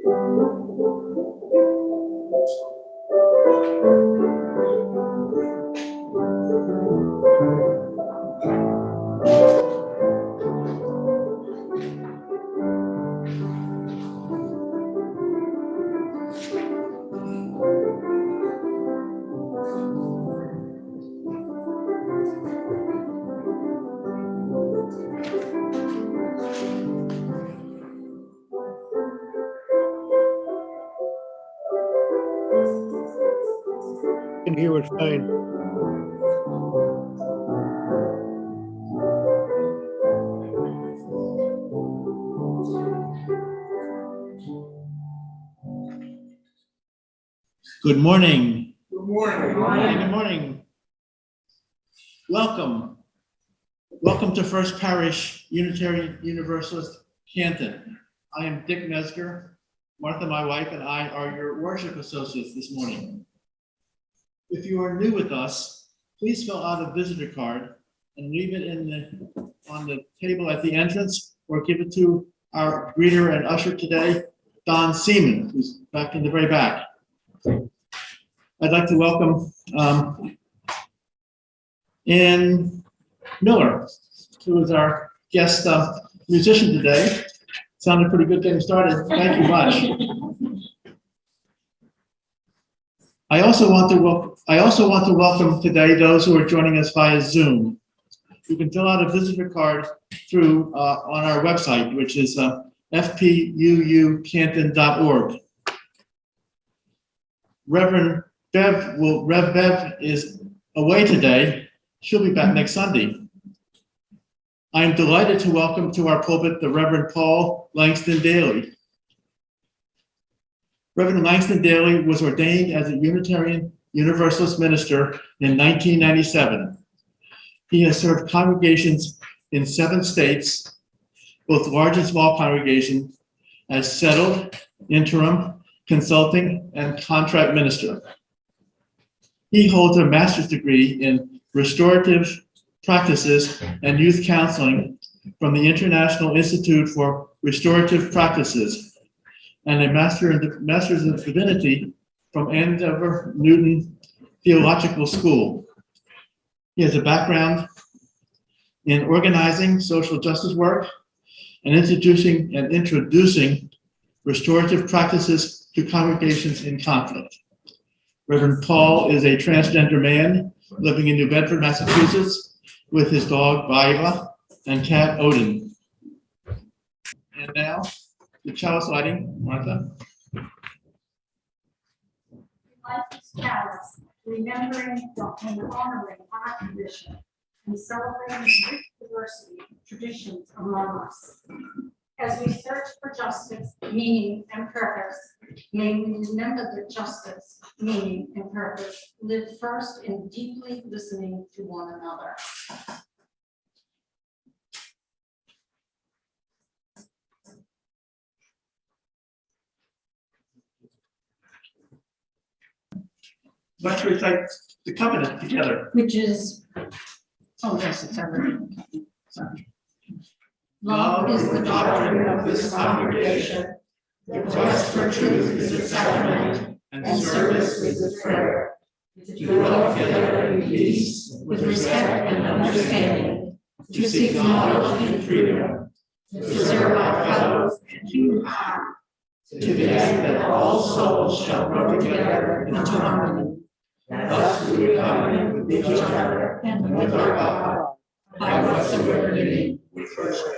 Can hear it fine. Good morning. Good morning. Good morning. Good morning. Welcome. Welcome to First Parish, Unitarian Universalist, Canton. I am Dick Mesger. Martha, my wife, and I are your worship associates this morning. If you are new with us, please fill out a visitor card and leave it on the table at the entrance, or give it to our greeter and usher today, Don Seaman, who's back in the very back. I'd like to welcome Ann Miller, who is our guest musician today. Sounded pretty good getting started. Thank you much. I also want to welcome today those who are joining us via Zoom. You can fill out a visitor card through on our website, which is fpuucanton.org. Rev Bev is away today. She'll be back next Sunday. I am delighted to welcome to our pulpit the Reverend Paul-Langston Daley. Reverend Langston Daley was ordained as a Unitarian Universalist minister in 1997. He has served congregations in 7 states, both large and small congregations, as settled, interim, consulting, and contract minister. He holds a master's degree in Restorative Practices and Youth Counseling from the International Institute for Restorative Practices, and a Master's of Divinity from Andover Newton Theological School. He has a background in organizing social justice work and introducing restorative practices to congregations in conflict. Reverend Paul is a transgender man living in New Bedford, Massachusetts, with his dog Viola and cat Odin. And now, the chalice lighting, Martha. Life is chalice, remembering and honoring our tradition and celebrating rich diversity of traditions among us. As we search for justice, meaning, and purpose, may we remember that justice, meaning, and purpose live first in deeply listening to one another. Let's recite the covenant together. Which is, oh yes, it's everything. Sorry. Love is the doctrine of this congregation. The quest for truth is its sacrament, and service is its prayer. To dwell together in peace, with respect and understanding, to seek knowledge and freedom, to serve our fellows and human heart, to the end that all souls shall grow together into harmony. Thus we covenant with each other and with our God, by whatsoever name we worship.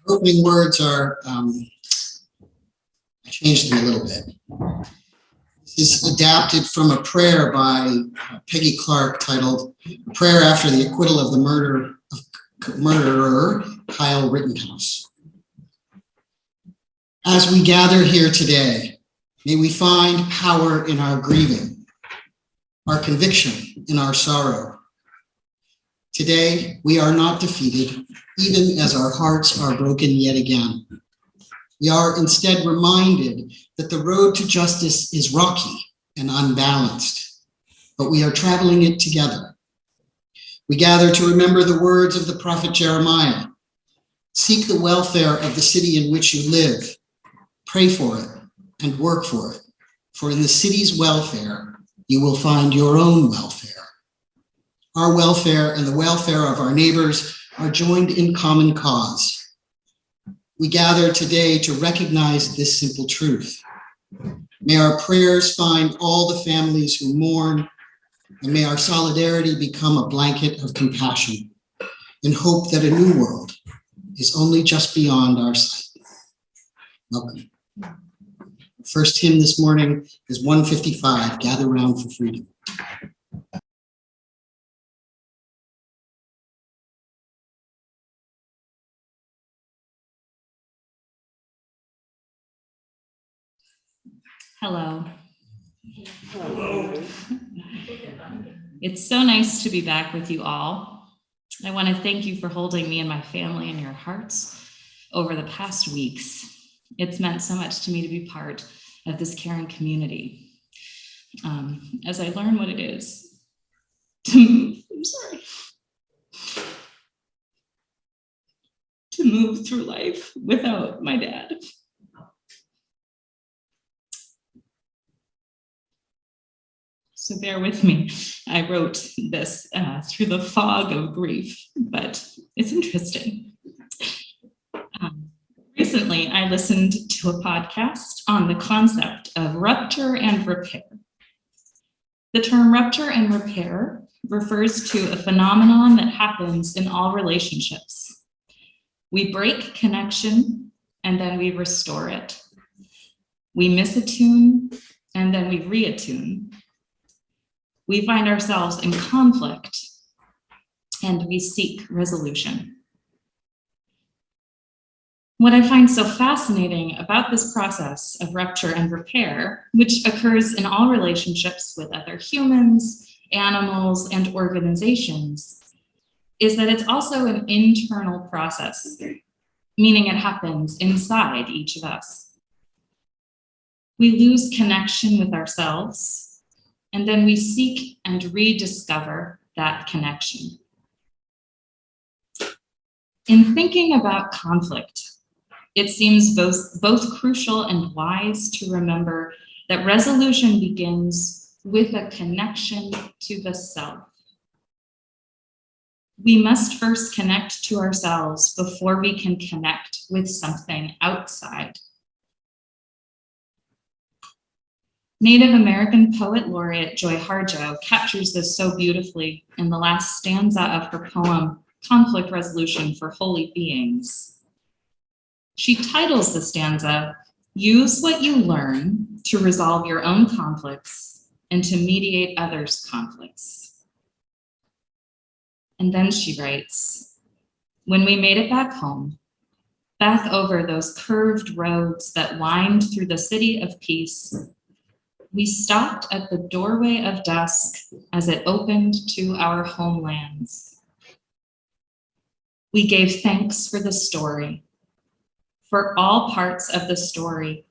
Opening words are, I changed them a little bit. This is adapted from a prayer by Peggy Clark titled "A Prayer After the Acquittal of the Murderer, Kyle Rittenhouse." As we gather here today, may we find power in our grieving, our conviction in our sorrow. Today, we are not defeated, even as our hearts are broken yet again. We are instead reminded that the road to justice is rocky and unbalanced, but we are traveling it together. We gather to remember the words of the prophet Jeremiah. Seek the welfare of the city in which you live. Pray for it and work for it. For in the city's welfare, you will find your own welfare. Our welfare and the welfare of our neighbors are joined in common cause. We gather today to recognize this simple truth. May our prayers find all the families who mourn, and may our solidarity become a blanket of compassion and hope that a new world is only just beyond our sight. Welcome. First hymn this morning is 155, Gather Round for Freedom. Hello. Hello. It's so nice to be back with you all. I want to thank you for holding me and my family in your hearts over the past weeks. It's meant so much to me to be part of this caring community. As I learn what it is to move, to move through life without my dad. So bear with me. I wrote this through the fog of grief, but it's interesting. Recently, I listened to a podcast on the concept of rupture and repair. The term rupture and repair refers to a phenomenon that happens in all relationships. We break connection and then we restore it. We misattune and then we reattune. We find ourselves in conflict and we seek resolution. What I find so fascinating about this process of rupture and repair, which occurs in all relationships with other humans, animals, and organizations, is that it's also an internal process, meaning it happens inside each of us. We lose connection with ourselves, and then we seek and rediscover that connection. In thinking about conflict, it seems both crucial and wise to remember that resolution begins with a connection to the self. We must first connect to ourselves before we can connect with something outside. Native American poet laureate Joy Harjo captures this so beautifully in the last stanza of her poem, Conflict Resolution for Holy Beings. She titles the stanza, Use What You Learn to Resolve Your Own Conflicts and to Mediate Others' Conflicts. And then she writes, when we made it back home, back over those curved roads that wind through the city of peace, we stopped at the doorway of dusk as it opened to our homelands. We gave thanks for the story, for all parts of the story,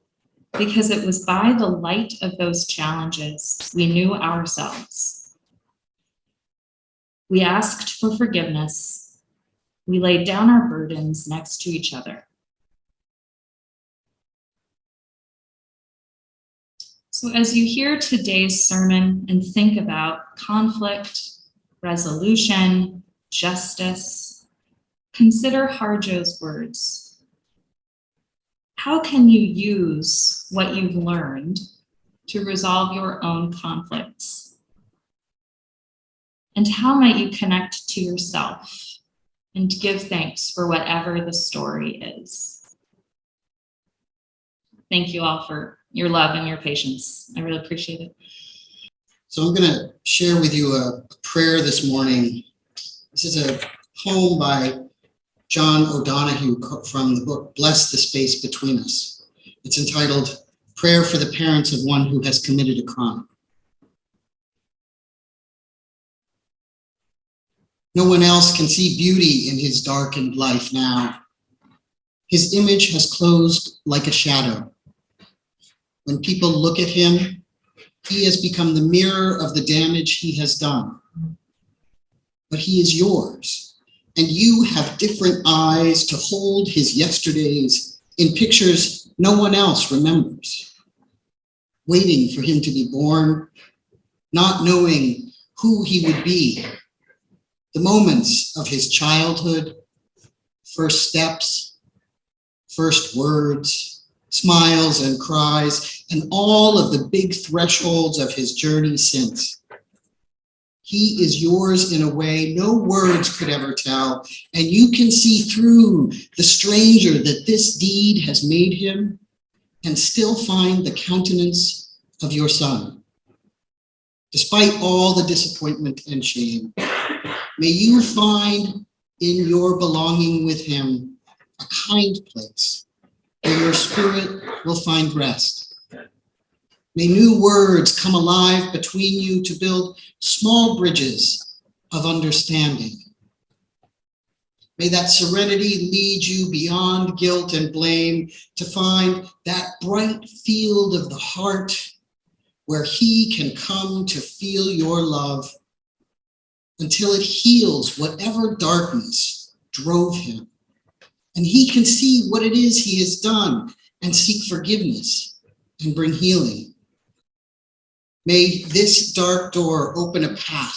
because it was by the light of those challenges we knew ourselves. We asked for forgiveness. We laid down our burdens next to each other. So as you hear today's sermon and think about conflict, resolution, justice, consider Harjo's words. How can you use what you've learned to resolve your own conflicts? And how might you connect to yourself and give thanks for whatever the story is? Thank you all for your love and your patience. I really appreciate it. So I'm going to share with you a prayer this morning. This is a poem by John O'Donohue from the book, Bless the Space Between Us. It's entitled, Prayer for the Parents of One Who Has Committed a Crime. No one else can see beauty in his darkened life now. His image has closed like a shadow. When people look at him, he has become the mirror of the damage he has done. but he is yours, and you have different eyes to hold his yesterdays in pictures no one else remembers. Waiting for him to be born, not knowing who he would be, the moments of his childhood, first steps, first words, smiles and cries, and all of the big thresholds of his journey since. He is yours in a way no words could ever tell, and you can see through the stranger that this deed has made him and still find the countenance of your son. Despite all the disappointment and shame, may you find in your belonging with him a kind place where your spirit will find rest. May new words come alive between you to build small bridges of understanding. May that serenity lead you beyond guilt and blame to find that bright field of the heart where he can come to feel your love until it heals whatever darkness drove him. And he can see what it is he has done and seek forgiveness and bring healing. May this dark door open a path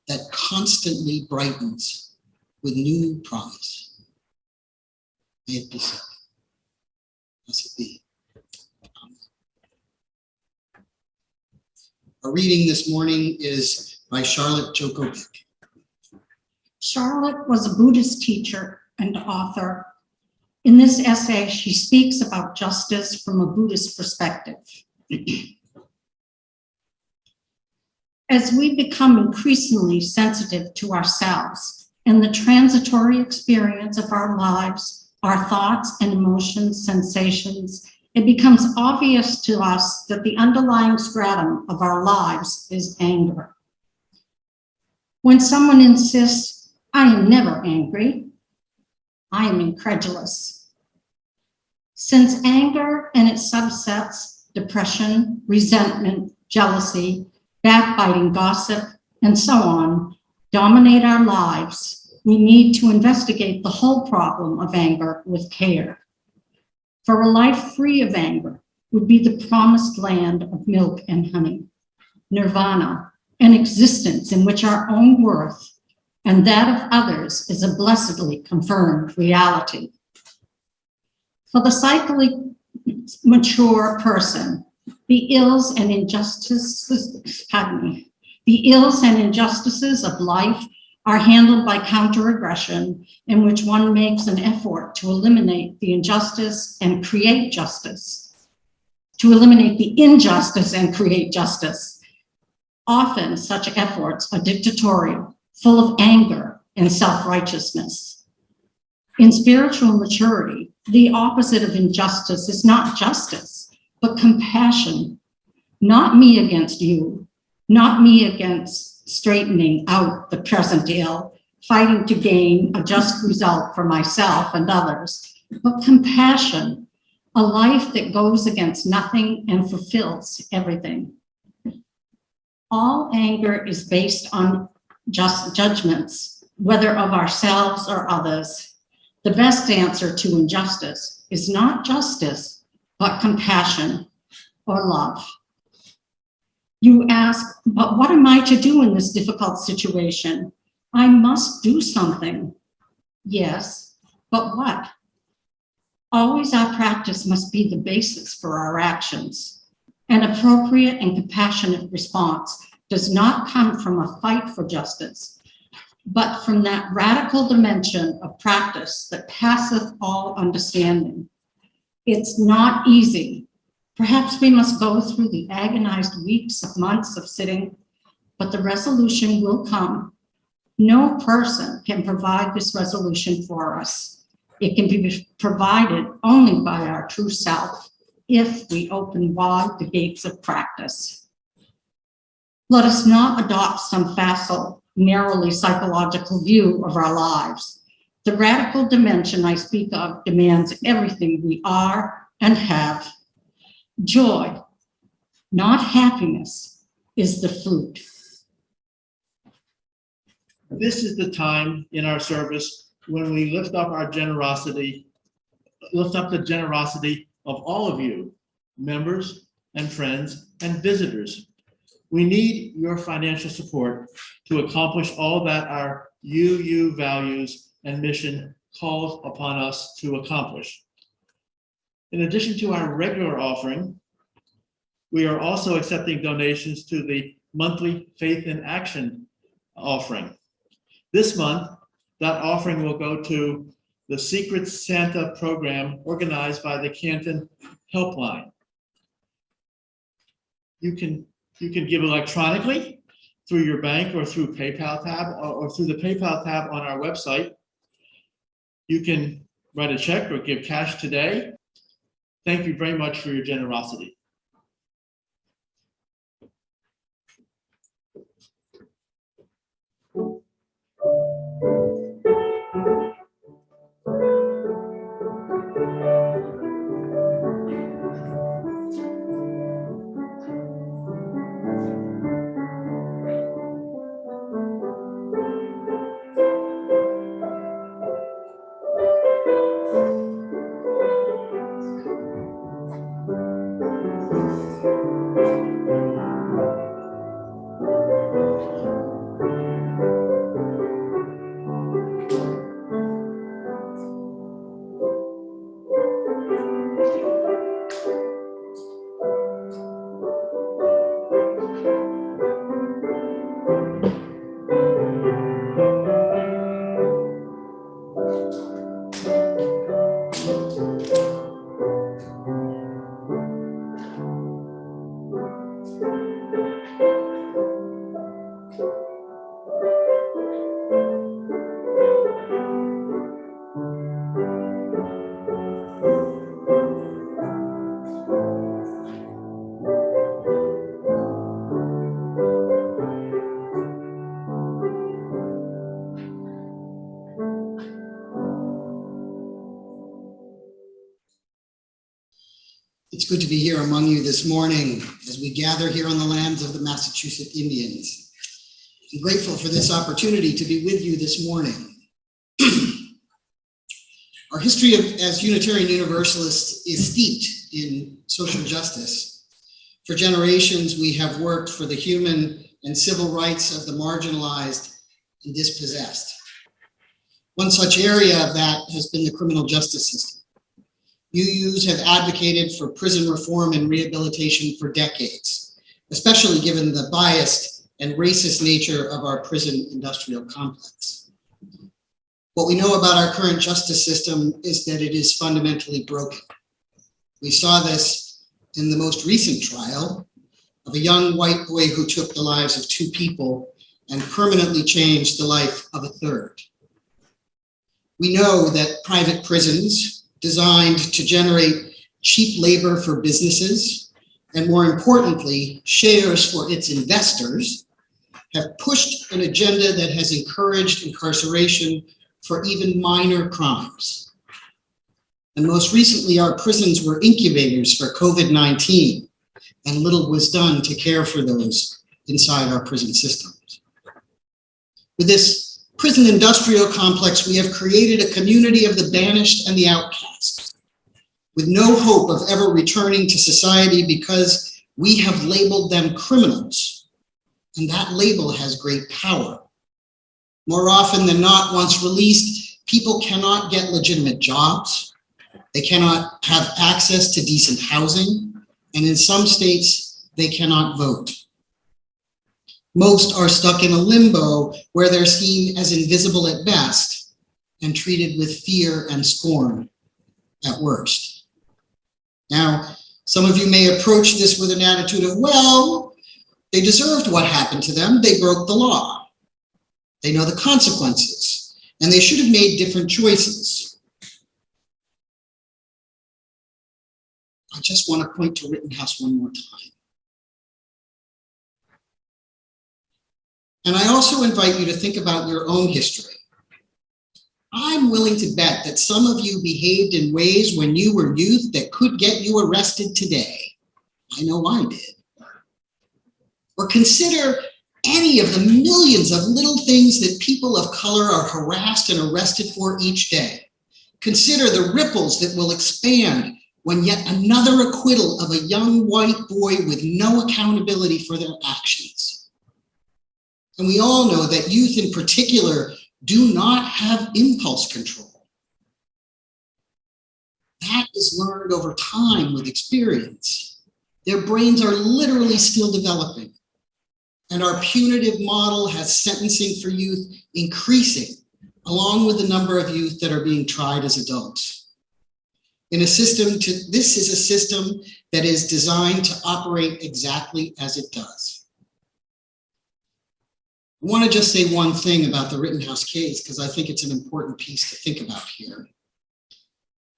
that constantly brightens with new promise. May it be so. Blessed be. Amen. Our reading this morning is by Charlotte Djokovic. Charlotte was a Buddhist teacher and author. In this essay, she speaks about justice from a Buddhist perspective. As we become increasingly sensitive to ourselves and the transitory experience of our lives, our thoughts and emotions, sensations, it becomes obvious to us that the underlying stratum of our lives is anger. When someone insists, "I am never angry," I am incredulous. Since anger and its subsets, depression, resentment, jealousy, backbiting, gossip, and so on, dominate our lives, we need to investigate the whole problem of anger with care. For a life free of anger would be the promised land of milk and honey, nirvana, an existence in which our own worth and that of others is a blessedly confirmed reality. For the psychically mature person, the ills and injustices of life are handled by counter-aggression, in which one makes an effort to eliminate the injustice and create justice, to eliminate the injustice and create justice. Often such efforts are dictatorial, full of anger and self-righteousness. In spiritual maturity, the opposite of injustice is not justice, but compassion. Not me against you, not me against straightening out the present ill, fighting to gain a just result for myself and others, but compassion, a life that goes against nothing and fulfills everything. All anger is based on just judgments, whether of ourselves or others. The best answer to injustice is not justice, but compassion or love. You ask, but what am I to do in this difficult situation? I must do something. Yes, but what? Always our practice must be the basis for our actions. An appropriate and compassionate response does not come from a fight for justice, but from that radical dimension of practice that passeth all understanding. It's not easy. Perhaps we must go through the agonized weeks of months of sitting, but the resolution will come. No person can provide this resolution for us. It can be provided only by our true self if we open wide the gates of practice. Let us not adopt some facile, narrowly psychological view of our lives. The radical dimension I speak of demands everything we are and have. Joy, not happiness, is the fruit. This is the time in our service when we lift up the generosity of all of you, members and friends and visitors. We need your financial support to accomplish all that our UU values and mission calls upon us to accomplish. In addition to our regular offering, we are also accepting donations to the monthly Faith in Action offering. This month, that offering will go to the Secret Santa program organized by the Canton Helpline. You can give electronically through your bank or through PayPal tab or through the PayPal tab on our website. You can write a check or give cash today. Thank you very much for your generosity. It's good to be here among you this morning as we gather here on the lands of the Massachusetts Indians. I'm grateful for this opportunity to be with you this morning. Our history as Unitarian Universalists is steeped in social justice. For generations, we have worked for the human and civil rights of the marginalized and dispossessed. One such area of that has been the criminal justice system. UUs have advocated for prison reform and rehabilitation for decades, especially given the biased and racist nature of our prison industrial complex. What we know about our current justice system is that it is fundamentally broken. We saw this in the most recent trial of a young white boy who took the lives of two people and permanently changed the life of a third. We know that private prisons designed to generate cheap labor for businesses, and more importantly, shares for its investors, have pushed an agenda that has encouraged incarceration for even minor crimes. And most recently, our prisons were incubators for COVID-19, and little was done to care for those inside our prison systems. With this prison industrial complex, we have created a community of the banished and the outcast, with no hope of ever returning to society because we have labeled them criminals, and that label has great power. More often than not, once released, people cannot get legitimate jobs, they cannot have access to decent housing, and in some states, they cannot vote. Most are stuck in a limbo where they're seen as invisible at best and treated with fear and scorn at worst. Now, some of you may approach this with an attitude of, well, they deserved what happened to them. They broke the law. They know the consequences, and they should have made different choices. I just want to point to Rittenhouse one more time. And I also invite you to think about your own history. I'm willing to bet that some of you behaved in ways when you were youth that could get you arrested today. I know I did. Or consider any of the millions of little things that people of color are harassed and arrested for each day. Consider the ripples that will expand when yet another acquittal of a young white boy with no accountability for their actions. And we all know that youth in particular do not have impulse control. That is learned over time with experience. Their brains are literally still developing. And our punitive model has sentencing for youth increasing, along with the number of youth that are being tried as adults. This is a system that is designed to operate exactly as it does. I want to just say one thing about the Rittenhouse case, because I think it's an important piece to think about here.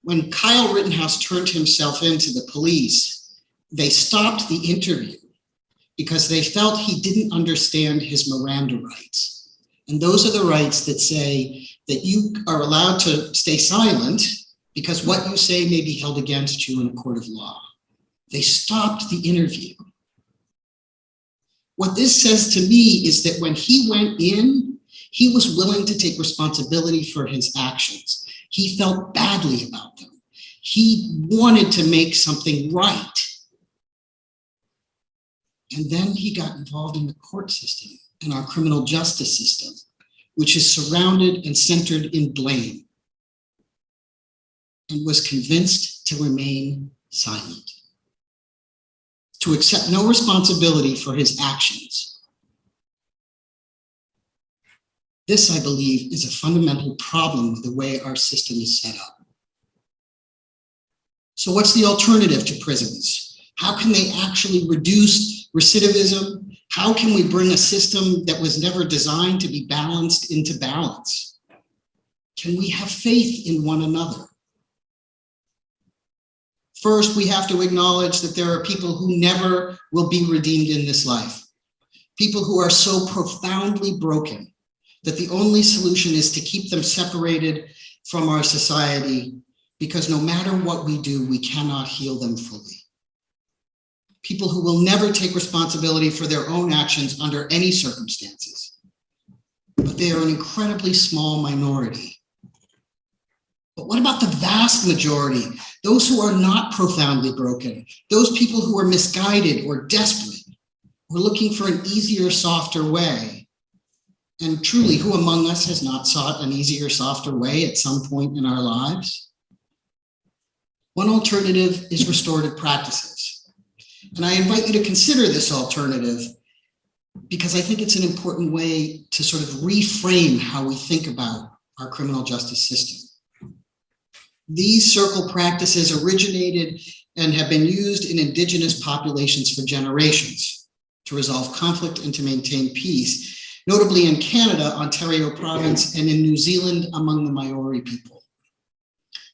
When Kyle Rittenhouse turned himself in to the police, they stopped the interview because they felt he didn't understand his Miranda rights. And those are the rights that say that you are allowed to stay silent because what you say may be held against you in a court of law. They stopped the interview. What this says to me is that when he went in, he was willing to take responsibility for his actions. He felt badly about them. He wanted to make something right. And then he got involved in the court system and our criminal justice system, which is surrounded and centered in blame, and was convinced to remain silent, to accept no responsibility for his actions. This, I believe, is a fundamental problem with the way our system is set up. So what's the alternative to prisons? How can they actually reduce recidivism? How can we bring a system that was never designed to be balanced into balance? Can we have faith in one another? First, we have to acknowledge that there are people who never will be redeemed in this life. People who are so profoundly broken that the only solution is to keep them separated from our society, because no matter what we do, we cannot heal them fully. People who will never take responsibility for their own actions under any circumstances. But they are an incredibly small minority. But what about the vast majority? Those who are not profoundly broken, those people who are misguided or desperate, or looking for an easier, softer way. And truly, who among us has not sought an easier, softer way at some point in our lives? One alternative is restorative practices. And I invite you to consider this alternative because I think it's an important way to sort of reframe how we think about our criminal justice system. These circle practices originated and have been used in indigenous populations for generations to resolve conflict and to maintain peace, notably in Canada, Ontario province, and in New Zealand among the Maori people.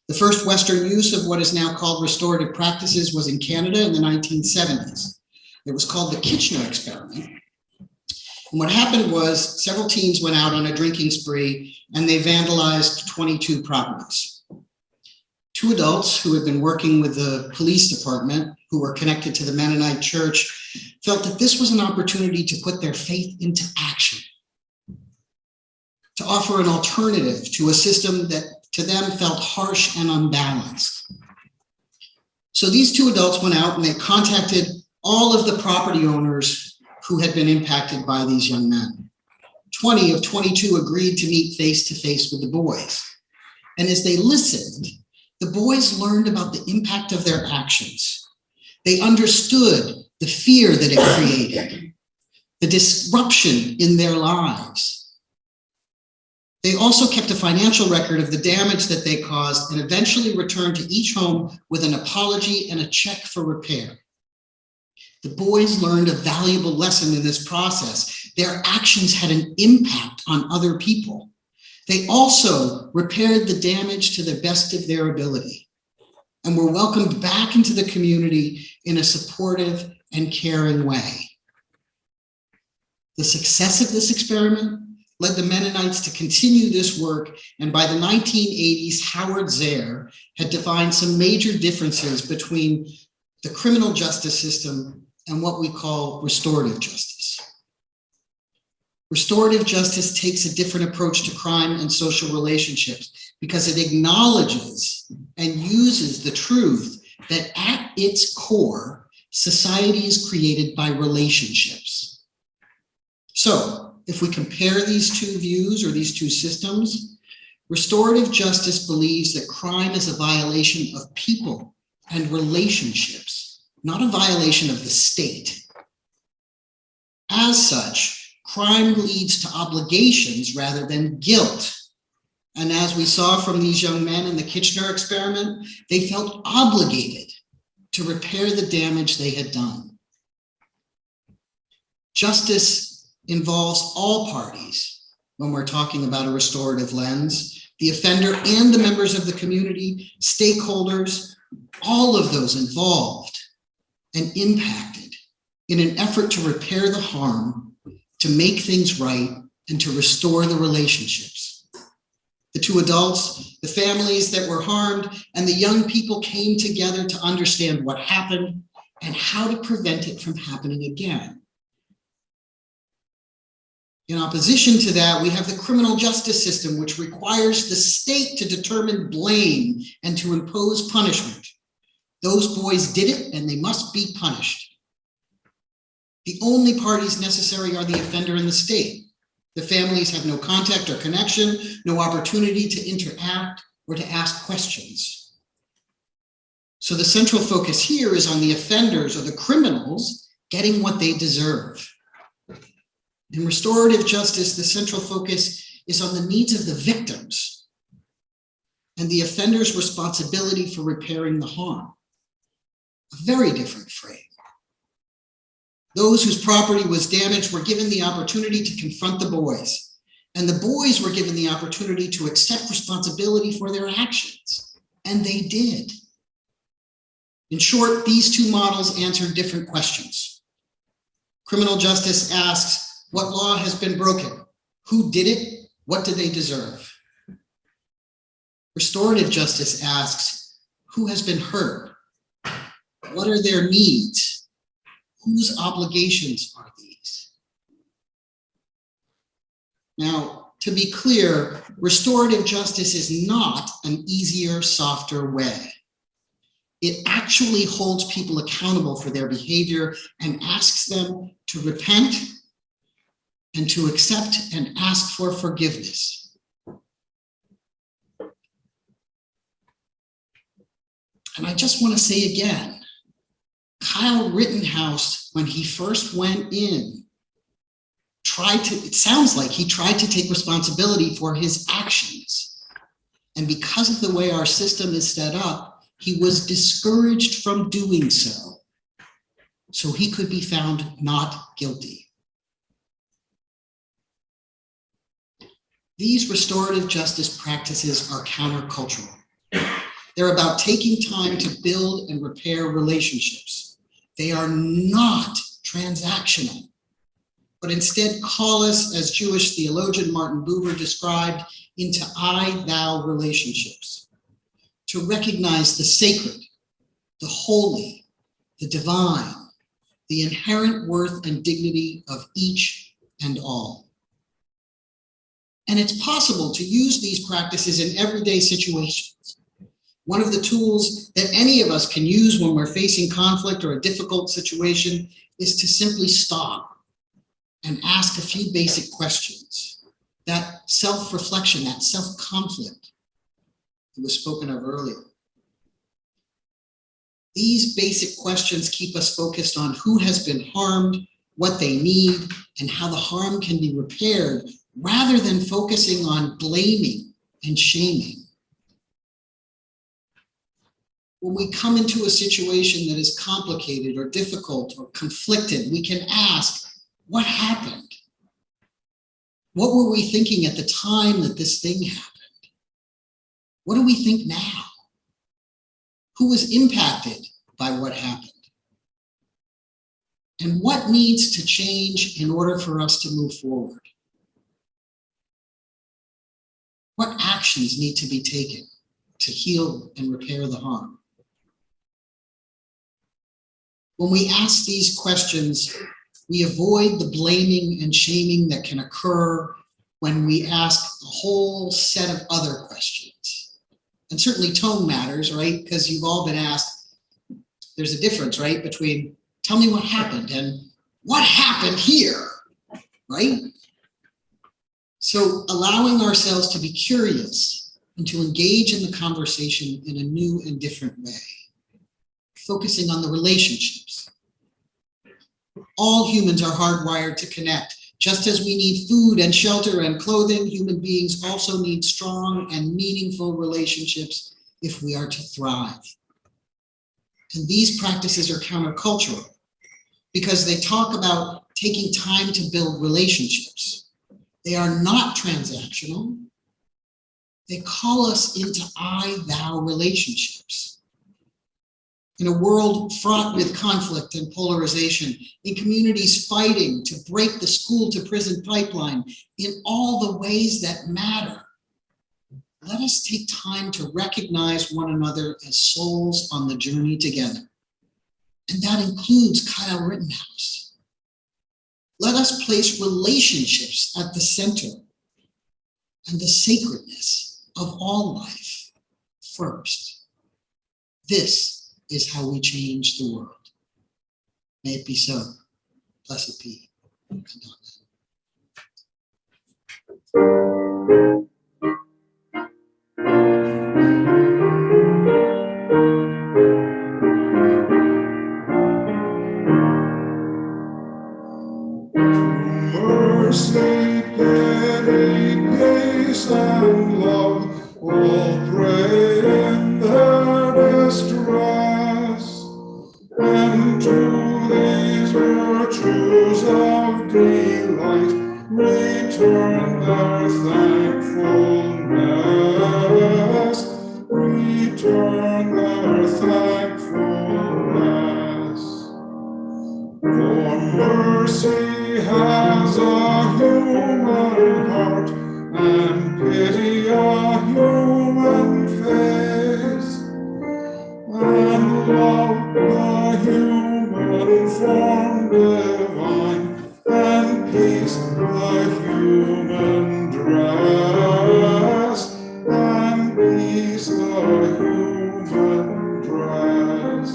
The first Western use of what is now called restorative practices was in Canada in the 1970s. It was called the Kitchener experiment. And what happened was several teens went out on a drinking spree and they vandalized 22 properties. Two adults who had been working with the police department, who were connected to the Mennonite church, felt that this was an opportunity to put their faith into action, to offer an alternative to a system that to them felt harsh and unbalanced. So these two adults went out and they contacted all of the property owners who had been impacted by these young men. 20 of 22 agreed to meet face to face with the boys. And as they listened, the boys learned about the impact of their actions. They understood the fear that it created, the disruption in their lives. They also kept a financial record of the damage that they caused and eventually returned to each home with an apology and a check for repair. The boys learned a valuable lesson in this process. Their actions had an impact on other people. They also repaired the damage to the best of their ability and were welcomed back into the community in a supportive and caring way. The success of this experiment led the Mennonites to continue this work, and by the 1980s, Howard Zehr had defined some major differences between the criminal justice system and what we call restorative justice. Restorative justice takes a different approach to crime and social relationships because it acknowledges and uses the truth that at its core, society is created by relationships. So if we compare these two views or these two systems, restorative justice believes that crime is a violation of people and relationships, not a violation of the state. As such, crime leads to obligations rather than guilt. And as we saw from these young men in the Kitchener experiment, they felt obligated to repair the damage they had done. Justice involves all parties when we're talking about a restorative lens, the offender and the members of the community, stakeholders, all of those involved and impacted in an effort to repair the harm, to make things right, and to restore the relationships. The two adults, the families that were harmed, and the young people came together to understand what happened and how to prevent it from happening again. In opposition to that, we have the criminal justice system, which requires the state to determine blame and to impose punishment. Those boys did it, and they must be punished. The only parties necessary are the offender and the state. The families have no contact or connection, no opportunity to interact or to ask questions. So the central focus here is on the offenders or the criminals getting what they deserve. In restorative justice, the central focus is on the needs of the victims and the offender's responsibility for repairing the harm. A very different frame. Those whose property was damaged were given the opportunity to confront the boys, and the boys were given the opportunity to accept responsibility for their actions, and they did. In short, these two models answer different questions. Criminal justice asks, what law has been broken? Who did it? What do they deserve? Restorative justice asks, who has been hurt? What are their needs? Whose obligations are these? Now, to be clear, restorative justice is not an easier, softer way. It actually holds people accountable for their behavior and asks them to repent and to accept and ask for forgiveness. And I just want to say again, Kyle Rittenhouse, when he first went in, it sounds like he tried to take responsibility for his actions. And because of the way our system is set up, he was discouraged from doing so. So he could be found not guilty. These restorative justice practices are countercultural. They're about taking time to build and repair relationships. They are not transactional, but instead call us, as Jewish theologian Martin Buber described, into I-thou relationships, to recognize the sacred, the holy, the divine, the inherent worth and dignity of each and all. And it's possible to use these practices in everyday situations. One of the tools that any of us can use when we're facing conflict or a difficult situation is to simply stop and ask a few basic questions. That self-reflection, that self-conflict that was spoken of earlier. These basic questions keep us focused on who has been harmed, what they need, and how the harm can be repaired, rather than focusing on blaming and shaming. When we come into a situation that is complicated or difficult or conflicted, we can ask, what happened? What were we thinking at the time that this thing happened? What do we think now? Who was impacted by what happened? And what needs to change in order for us to move forward? What actions need to be taken to heal and repair the harm? When we ask these questions, We avoid the blaming and shaming that can occur when we ask a whole set of other questions. And certainly tone matters, right? Because you've all been asked, there's a difference, right? Between tell me what happened and what happened here, right? So allowing ourselves to be curious and to engage in the conversation in a new and different way, focusing on the relationships. All humans are hardwired to connect. Just as we need food and shelter and clothing, human beings also need strong and meaningful relationships if we are to thrive. And these practices are countercultural because they talk about taking time to build relationships. They are not transactional. They call us into I-thou relationships. In a world fraught with conflict and polarization, in communities fighting to break the school-to-prison pipeline, in all the ways that matter, let us take time to recognize one another as souls on the journey together. And that includes Kyle Rittenhouse. Let us place relationships at the center and the sacredness of all life first. This is how we change the world. May it be so. Blessed be. And mercy, pity, peace, and love all pray in their distress, and to these virtues of delight return their thankfulness, return their thankfulness. For mercy has a human heart, and pity a human face, and love the human form divine, and peace the human dress, and peace the human dress.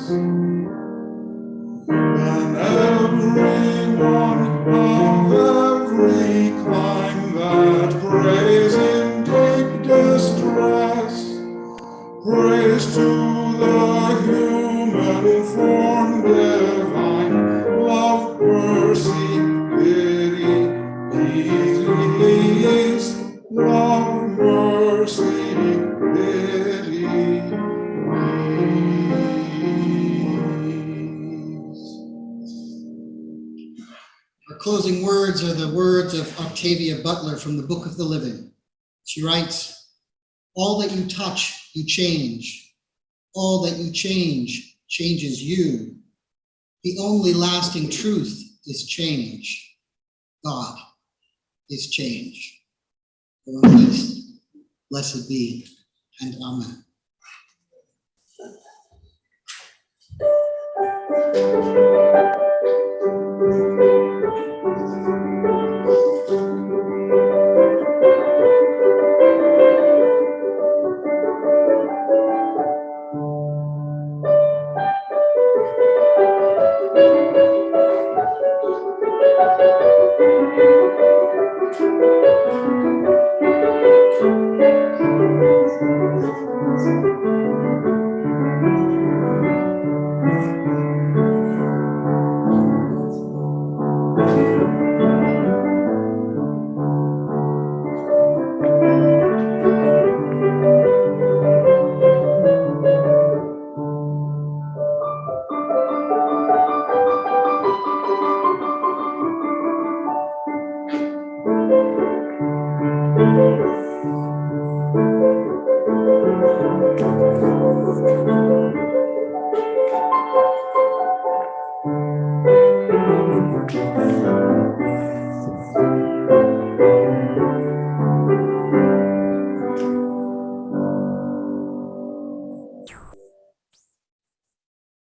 And everyone of every clime that prays in deep distress, prays to the human form divine, love, mercy, pity, peace, love, mercy, pity, peace. our closing words are the words of Octavia Butler from the Book of the Living. She writes, all that you touch, you change. All that you change, changes you. The only lasting truth is change. God is change. Go in peace. Blessed be, and amen.